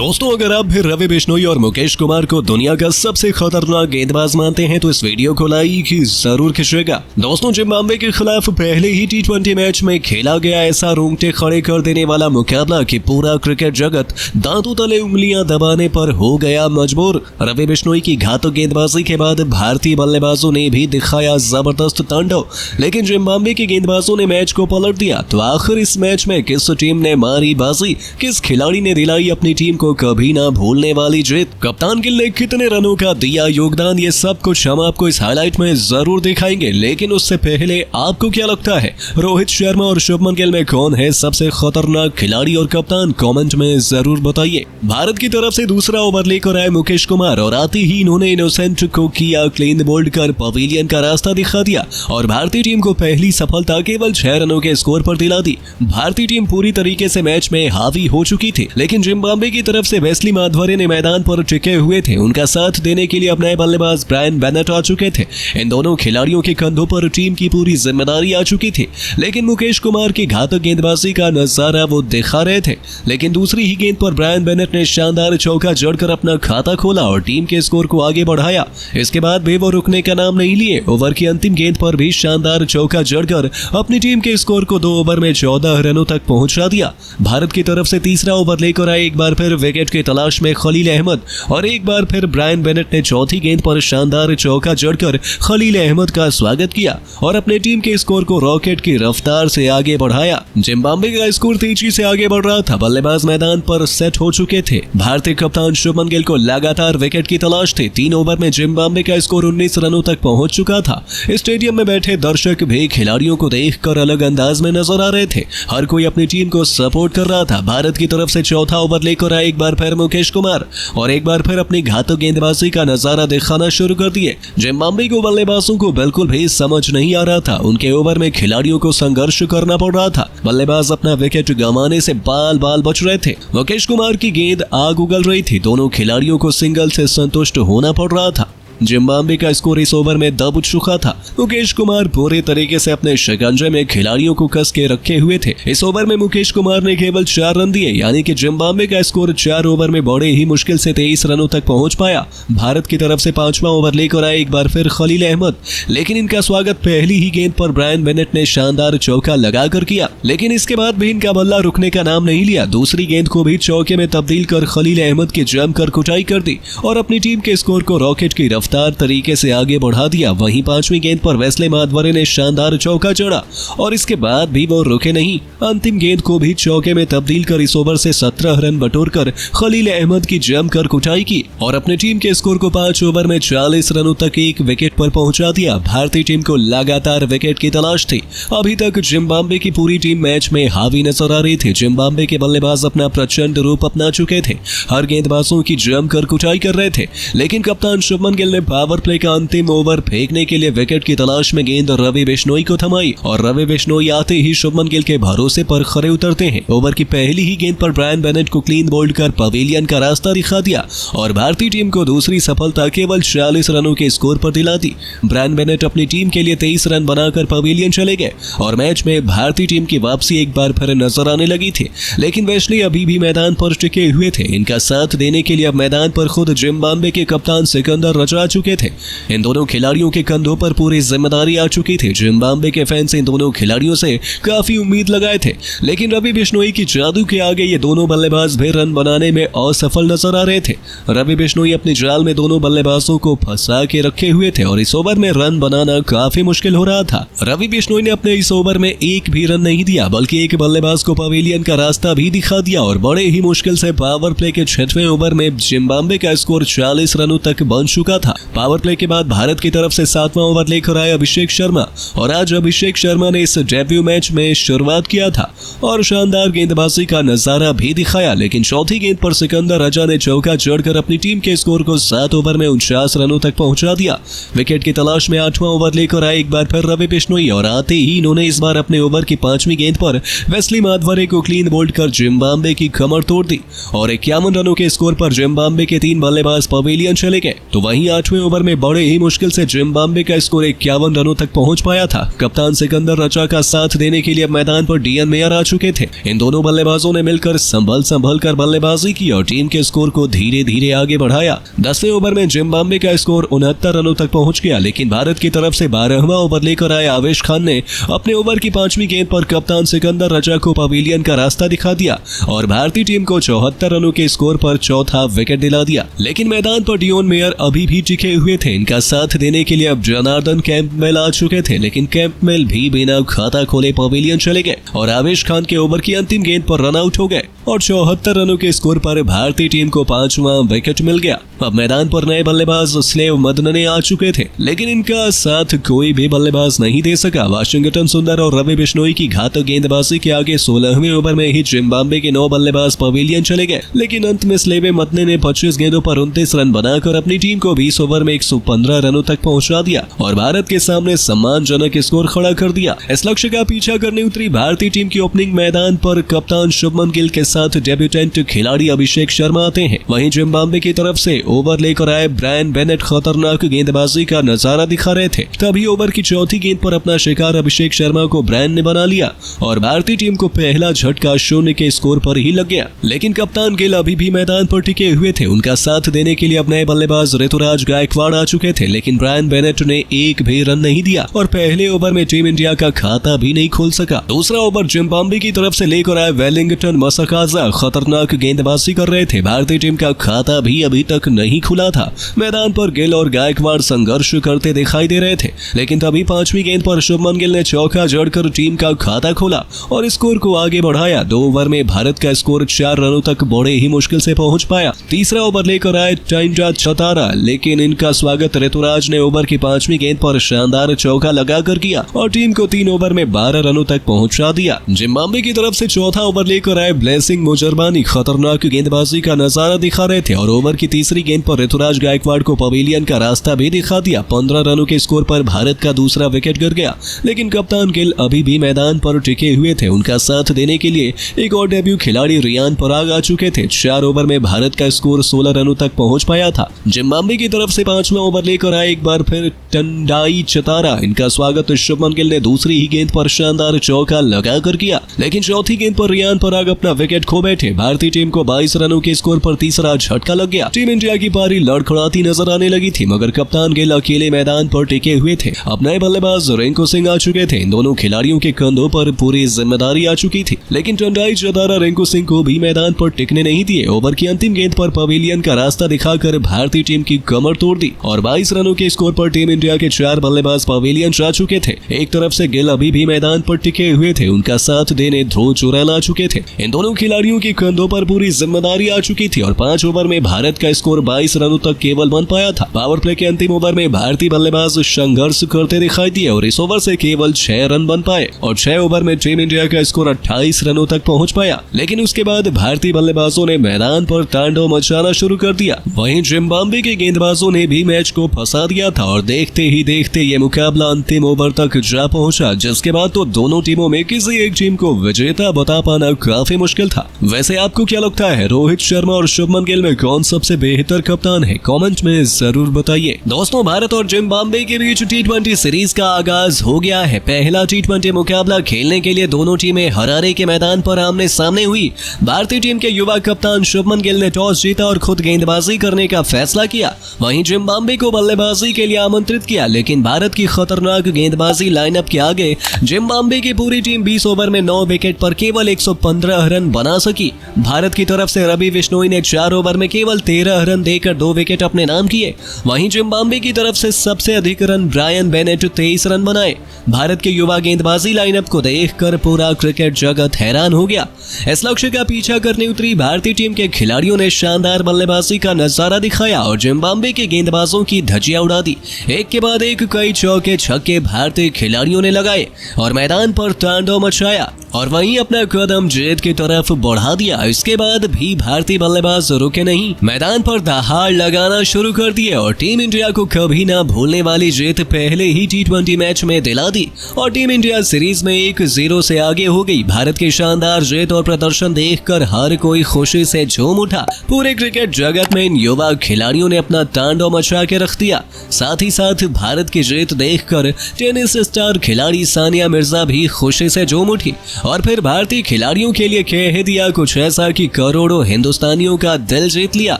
दोस्तों, अगर आप भी रवि बिश्नोई और मुकेश कुमार को दुनिया का सबसे खतरनाक गेंदबाज मानते हैं तो इस वीडियो को लाइक जरूर कीजिएगा। दोस्तों, जिम्बाब्वे के खिलाफ पहले ही टी20 मैच में खेला गया ऐसा रोंगटे खड़े कर देने वाला मुकाबला कि पूरा क्रिकेट जगत दांतों तले उंगलियां दबाने पर हो गया मजबूर। रवि बिश्नोई की घातक गेंदबाजी के बाद भारतीय बल्लेबाजों ने भी दिखाया जबरदस्त तांडव, लेकिन जिम्बाब्वे के गेंदबाजों ने मैच को पलट दिया। तो आखिर इस मैच में किस टीम ने मारी बाजी, किस खिलाड़ी ने दिलाई अपनी टीम को कभी ना भूलने वाली जीत, कप्तान गिल ने कितने रनों का दिया योगदान, ये सब कुछ हम आपको इस हाईलाइट में जरूर दिखाएंगे। लेकिन उससे पहले आपको क्या लगता है, रोहित शर्मा और शुभमन गिल में कौन है सबसे खतरनाक खिलाड़ी और कप्तान, कमेंट में जरूर बताइए। भारत की तरफ से दूसरा ओवर लेकर आए मुकेश कुमार और आते ही इन्होंने इनोसेंट को किया क्लीन बोल्ड कर पवेलियन का रास्ता दिखा दिया और भारतीय टीम को पहली सफलता केवल 6 रनों के स्कोर पर दिला दी। भारतीय टीम पूरी तरीके से मैच में हावी हो चुकी थी, लेकिन जिम्बाब्वे की तरफ से वेस्ली माधवरे ने मैदान पर टिके हुए थे। उनका साथ देने के लिए अब नए बल्लेबाज ब्रायन बेनेट आ चुके थे। इन दोनों खिलाड़ियों के कंधों पर टीम की पूरी जिम्मेदारी आ चुकी थी, लेकिन मुकेश कुमार की घातक गेंदबाजी का नजारा वो दिखा रहे थे। लेकिन दूसरी ही गेंद पर ब्रायन बेनेट ने शानदार चौका जड़कर अपना खाता खोला और टीम के स्कोर को आगे बढ़ाया। इसके बाद भी वो रुकने का नाम नहीं लिए। ओवर की अंतिम गेंद पर भी शानदार चौका जड़कर अपनी टीम के स्कोर को 2 ओवर में 14 रनों तक पहुंचा दिया। भारत की तरफ से तीसरा ओवर लेकर आए एक बार फिर विकेट की तलाश में खलील अहमद और एक बार फिर ब्रायन बेनेट ने चौथी गेंद पर शानदार चौका जड़कर खलील अहमद का स्वागत किया और अपने टीम के स्कोर को रॉकेट की रफ्तार से आगे बढ़ाया। जिम्बाब्वे का स्कोर तेजी से आगे बढ़ रहा था। बल्लेबाज मैदान पर सेट हो चुके थे। भारतीय कप्तान शुभमन गिल को लगातार विकेट की तलाश थी। 3 ओवर में जिम्बाब्वे का स्कोर 19 रनों तक पहुंच चुका था। स्टेडियम में बैठे दर्शक भी खिलाड़ियों को देखकर अलग अंदाज में नजर आ रहे थे। हर कोई अपनी टीम को सपोर्ट कर रहा था। भारत की तरफ से चौथा ओवर लेकर आए एक बार फिर मुकेश कुमार और एक बार फिर अपनी घातक गेंदबाजी का नजारा दिखाना शुरू कर दिए। जिम्बाब्वे को बल्लेबाजों को बिल्कुल भी समझ नहीं आ रहा था। उनके ओवर में खिलाड़ियों को संघर्ष करना पड़ रहा था। बल्लेबाज अपना विकेट गंवाने से बाल बाल बच रहे थे। मुकेश कुमार की गेंद आग उगल रही थी। दोनों खिलाड़ियों को सिंगल से संतुष्ट होना पड़ रहा था। जिम्बाब्वे का स्कोर इस ओवर में दब चुका था। मुकेश कुमार पूरे तरीके से अपने शिकंजे में खिलाड़ियों को कस के रखे हुए थे। इस ओवर में मुकेश कुमार ने केवल 4 रन दिए, यानी कि जिम्बाब्वे का स्कोर 4 ओवर में बड़े ही मुश्किल से 23 रनों तक पहुंच पाया। भारत की तरफ से 5वां ओवर लेकर आए एक बार फिर खलील अहमद, लेकिन इनका स्वागत पहली ही गेंद पर ब्रायन बेनेट ने शानदार चौका लगाकर किया। लेकिन इसके बाद भी इनका बल्ला रुकने का नाम नहीं लिया। दूसरी गेंद को भी चौके में तब्दील कर खलील अहमद की जमकर कुटाई कर दी और अपनी टीम के स्कोर को रॉकेट की तरीके से आगे बढ़ा दिया। वहीं 5वीं गेंद पर वेस्ले माधवरे ने शानदार चौका जड़ा और इसके बाद भी वो रुके नहीं। अंतिम गेंद को भी चौके में तब्दील कर इस ओवर से 17 रन बटोरकर खलील अहमद की जमकर कुटाई की और अपने टीम के स्कोर को 5 ओवर में 40 रनों तक एक विकेट पर पहुंचा दिया। भारतीय टीम को लगातार विकेट की तलाश थी। अभी तक जिम्बाब्वे की पूरी टीम मैच में हावी नजर आ रही थी। जिम्बाब्वे के बल्लेबाज अपना प्रचंड रूप अपना चुके थे। हर गेंदबाजों की जमकर कुटाई कर रहे थे, लेकिन कप्तान शुभमन गिल ने पावर प्ले का अंतिम ओवर फेंकने के लिए विकेट की तलाश में गेंद रवि बिश्नोई को थमाई और रवि बिश्नोई आते ही शुभमन गिल के भरोसे पर खरे उतरते हैं। ओवर की पहली ही गेंद पर ब्रायन बेनेट को क्लीन बोल्ड कर पवेलियन का रास्ता दिखा दिया और भारतीय टीम को दूसरी सफलता केवल 40 रनों के स्कोर पर दिला दी। ब्रायन बेनेट अपनी टीम के लिए 23 रन बनाकर पवेलियन चले गए और मैच में भारतीय टीम की वापसी एक बार फिर नजर आने लगी थी, लेकिन वेस्ली अभी भी मैदान पर टिके हुए थे। इनका साथ देने के लिए अब मैदान पर खुद जिम्बाब्वे के कप्तान सिकंदर रजा चुके थे। इन दोनों खिलाड़ियों के कंधों पर पूरी जिम्मेदारी आ चुकी थी। जिम्बाब्वे के फैंस इन दोनों खिलाड़ियों से काफी उम्मीद लगाए थे, लेकिन रवि बिश्नोई की जादू के आगे ये दोनों बल्लेबाज भी रन बनाने में असफल नजर आ रहे थे। रवि बिश्नोई अपने जाल में दोनों बल्लेबाजों को फंसा के रखे हुए थे और इस ओवर में रन बनाना काफी मुश्किल हो रहा था। रवि बिश्नोई ने अपने इस ओवर में एक भी रन नहीं दिया, बल्कि एक बल्लेबाज को पवेलियन का रास्ता भी दिखा दिया और बड़े ही मुश्किल से पावर प्ले के 6वें ओवर में जिम्बाब्वे का स्कोर 40 रनों तक बन चुका था। पावर प्ले के बाद भारत की तरफ से 7वां ओवर लेकर आए अभिषेक शर्मा और आज अभिषेक शर्मा ने इस डेब्यू मैच में शुरुआत किया था और शानदार गेंदबाजी का नजारा भी दिखाया, लेकिन चौथी गेंद पर सिकंदर रजा ने चौका जड़कर अपनी टीम के स्कोर को 7 ओवर में 49 रनों तक पहुंचा दिया। विकेट की तलाश में 8वां ओवर लेकर आए एक बार फिर रवि बिश्नोई और आते ही इन्होंने इस बार अपने ओवर की 5वीं गेंद पर वेस्ली माधवरे को क्लीन बोल्ड कर जिम्बाब्वे की कमर तोड़ दी और 51 रनों के स्कोर पर जिम्बाब्वे के 3 बल्लेबाज पवेलियन चले गए। तो वहीं 8वें ओवर में बड़े ही मुश्किल से जिम्बाब्वे का स्कोर 51 रनों तक पहुंच पाया था। कप्तान सिकंदर रचा का साथ देने के लिए मैदान पर डीएन मेयर आ चुके थे। इन दोनों बल्लेबाजों ने मिलकर संभल कर बल्लेबाजी की और टीम के स्कोर को धीरे धीरे आगे बढ़ाया। 10वें ओवर में जिम्बाब्वे का स्कोर 69 रनों तक पहुंच गया, लेकिन भारत की तरफ से 12वां ओवर लेकर आए आवेश खान ने अपने ओवर की 5वीं गेंद पर कप्तान सिकंदर रचा को पवेलियन का रास्ता दिखा दिया और भारतीय टीम को 74 रनों के स्कोर पर चौथा विकेट दिला दिया। लेकिन मैदान पर डियोन मेयर अभी भी टिके हुए थे। इनका साथ देने के लिए अब जनार्दन कैंपबेल आ चुके थे, लेकिन कैंपबेल भी बिना खाता खोले पवेलियन चले गए और आवेश खान के ओवर की अंतिम गेंद पर रन आउट हो गए और 74 रनों के स्कोर पर भारतीय टीम को 5वां विकेट मिल गया। अब मैदान पर नए बल्लेबाज स्लेव मदनने आ चुके थे, लेकिन इनका साथ कोई भी बल्लेबाज नहीं दे सका। वाशिंगटन सुंदर और रवि बिश्नोई की घातक गेंदबाजी के आगे 16वें ओवर में ही जिम्बाब्वे के 9 बल्लेबाज पवेलियन चले गए, लेकिन अंत में स्लेव मदनने ने 25 गेंदों पर 29 रन बनाकर अपनी टीम को 20 ओवर में 115 रनों तक पहुंचा दिया और भारत के सामने सम्मानजनक स्कोर खड़ा कर दिया। इस लक्ष्य का पीछा करने उतरी भारतीय टीम की ओपनिंग मैदान पर कप्तान शुभमन गिल के साथ डेब्यूटेंट खिलाड़ी अभिषेक शर्मा आते हैं। वहीं जिम्बाब्वे की तरफ से ओवर लेकर आए ब्रायन बेनेट खतरनाक गेंदबाजी का नजारा दिखा रहे थे। तभी ओवर की चौथी गेंद पर अपना शिकार अभिषेक शर्मा को ब्रायन ने बना लिया और भारतीय टीम को पहला झटका 0 के स्कोर पर ही लग गया। लेकिन कप्तान गिल अभी भी मैदान पर टिके हुए थे। उनका साथ देने के लिए अब नए बल्लेबाज ऋतुराज गायकवाड़ आ चुके थे, लेकिन ब्रायन बेनेट ने एक भी रन नहीं दिया और पहले ओवर में टीम इंडिया का खाता भी नहीं खोल सका। दूसरा ओवर जिम्बाब्वे की तरफ से लेकर आए वेलिंगटन मसकाजा खतरनाक गेंदबाजी कर रहे थे। भारतीय टीम का खाता भी अभी तक नहीं खुला था। मैदान पर गिल और गायकवाड़ संघर्ष करते दिखाई दे रहे थे, लेकिन तभी 5वीं गेंद पर शुभमन गिल ने चौका जड़कर टीम का खाता खोला और स्कोर को आगे बढ़ाया। 2 ओवर में भारत का स्कोर 4 रनों तक बड़े ही मुश्किल से पहुंच पाया। तीसरा ओवर लेकर आए टाइंजा चतारा, लेकिन इनका स्वागत ऋतुराज ने ओवर की 5वीं गेंद पर शानदार चौका लगाकर किया और टीम को 3 ओवर में 12 रनों तक पहुंचा दिया। जिम्बाब्वे की तरफ से चौथा ओवर लेकर आए ब्लेसिंग मुजरबानी खतरनाक गेंदबाजी का नजारा दिखा रहे थे और ओवर की तीसरी गेंद पर ऋतुराज गायकवाड़ को पवेलियन का रास्ता भी दिखा दिया। 15 रनों के स्कोर पर भारत का दूसरा विकेट गिर गया, लेकिन कप्तान गिल अभी भी मैदान पर टिके हुए थे। उनका साथ देने के लिए एक और डेब्यू खिलाड़ी रियान पराग आ चुके थे। 4 ओवर में भारत का स्कोर 16 रनों तक पहुंच पाया था। जिम्बाब्वे की तरफ से 5वां ओवर लेकर आए एक बार फिर टंडाई चतारा। इनका स्वागत शुभमन गिल ने दूसरी ही गेंद पर शानदार चौका लगाकर किया, लेकिन चौथी गेंद पर रियान पराग अपना विकेट खो बैठे। भारतीय टीम को 22 रनों के स्कोर पर तीसरा झटका लग गया। टीम इंडिया की पारी लड़खड़ाती नजर आने लगी थी, मगर कप्तान गिल अकेले मैदान पर टिके हुए थे। अब नए बल्लेबाज रिंकू सिंह आ चुके थे। इन दोनों खिलाड़ियों के कंधों पर पूरी जिम्मेदारी आ चुकी थी, लेकिन टंडाई चतारा रिंकू सिंह को भी मैदान पर टिकने नहीं दिए। ओवर की अंतिम गेंद पर पवेलियन का रास्ता दिखाकर भारतीय टीम की कमर तोड़ दी और 22 रनों के स्कोर पर टीम इंडिया के 4 बल्लेबाज पवेलियन जा चुके थे। एक तरफ से गिल अभी भी मैदान पर टिके हुए थे, उनका साथ देने ध्रुव चुरैल आ चुके थे। इन दोनों खिलाड़ियों के कंधों पर पूरी जिम्मेदारी आ चुकी थी और 5 ओवर में भारत का स्कोर 22 रनों तक केवल बन पाया था। पावर प्ले के अंतिम ओवर में भारतीय बल्लेबाज संघर्ष करते दिखाई दिए और इस ओवर से केवल 6 रन बन पाए और 6 ओवर में टीम इंडिया का स्कोर 28 रनों तक पहुंच पाया। लेकिन उसके बाद भारतीय बल्लेबाजों ने मैदान पर तांडव मचाना शुरू कर दिया। वहीं जिम्बाब्वे के गेंदबाजों ने भी मैच को फंसा दिया था और देखते ही देखते ये मुकाबला अंतिम ओवर तक जा पहुंचा, जिसके बाद तो दोनों टीमों में किसी एक टीम को विजेता बता पाना काफी मुश्किल था। वैसे आपको क्या लगता है, रोहित शर्मा और शुभमन गिल में कौन सबसे बेहतर कप्तान है? कमेंट में जरूर बताइए। दोस्तों, भारत और जिम्बाब्वे के बीच T20 सीरीज का आगाज हो गया है। पहला T20 मुकाबला खेलने के लिए दोनों टीमें हरारे के मैदान पर आमने सामने हुई। भारतीय टीम के युवा कप्तान शुभमन गिल ने टॉस जीता और खुद गेंदबाजी करने का फैसला किया। वहीं जिम्बाब्वे को बल्लेबाजी के लिए आमंत्रित किया, लेकिन भारत की खतरनाक गेंदबाजी लाइनअप के आगे जिम्बाब्वे की पूरी टीम 20 ओवर में 9 विकेट पर केवल 115 रन बना सकी। भारत की तरफ से रवि बिश्नोई ने 4 ओवर में केवल 13 रन देकर 2 विकेट अपने नाम किए। वहीं जिम्बाब्वे की तरफ से सबसे अधिक रन ब्रायन बेनेट 23 रन बनाए। भारत के युवा गेंदबाजी लाइनअप को देखकर पूरा क्रिकेट जगत हैरान हो गया। इस लक्ष्य का पीछा करने उतरी भारतीय टीम के खिलाड़ियों ने शानदार बल्लेबाजी का नजारा दिखाया और जिम्बाब्वे के गेंदबाजों की धज्जियां उड़ा दी। एक के बाद एक कई चौके छक्के भारतीय खिलाड़ियों ने लगाए और मैदान पर तांडव मचाया। और वहीं अपना कदम जीत की तरफ बढ़ा दिया। इसके बाद भी भारतीय बल्लेबाज रुके नहीं, मैदान पर दहाड़ लगाना शुरू कर दिए और टीम इंडिया को कभी ना भूलने वाली जीत पहले ही T20 मैच में दिला दी और टीम इंडिया सीरीज में 1-0 से आगे हो गई। भारत की शानदार जीत और प्रदर्शन देखकर हर कोई खुशी से झूम उठा। पूरे क्रिकेट जगत में इन युवा खिलाड़ियों ने अपना तांडव मचा के रख दिया। साथ ही साथ भारत की जीत देखकर टेनिस स्टार खिलाड़ी सानिया मिर्जा भी खुशी से झूम उठी और फिर भारतीय खिलाड़ियों के लिए कह दिया कुछ ऐसा कि करोड़ों हिंदुस्तानियों का दिल जीत लिया।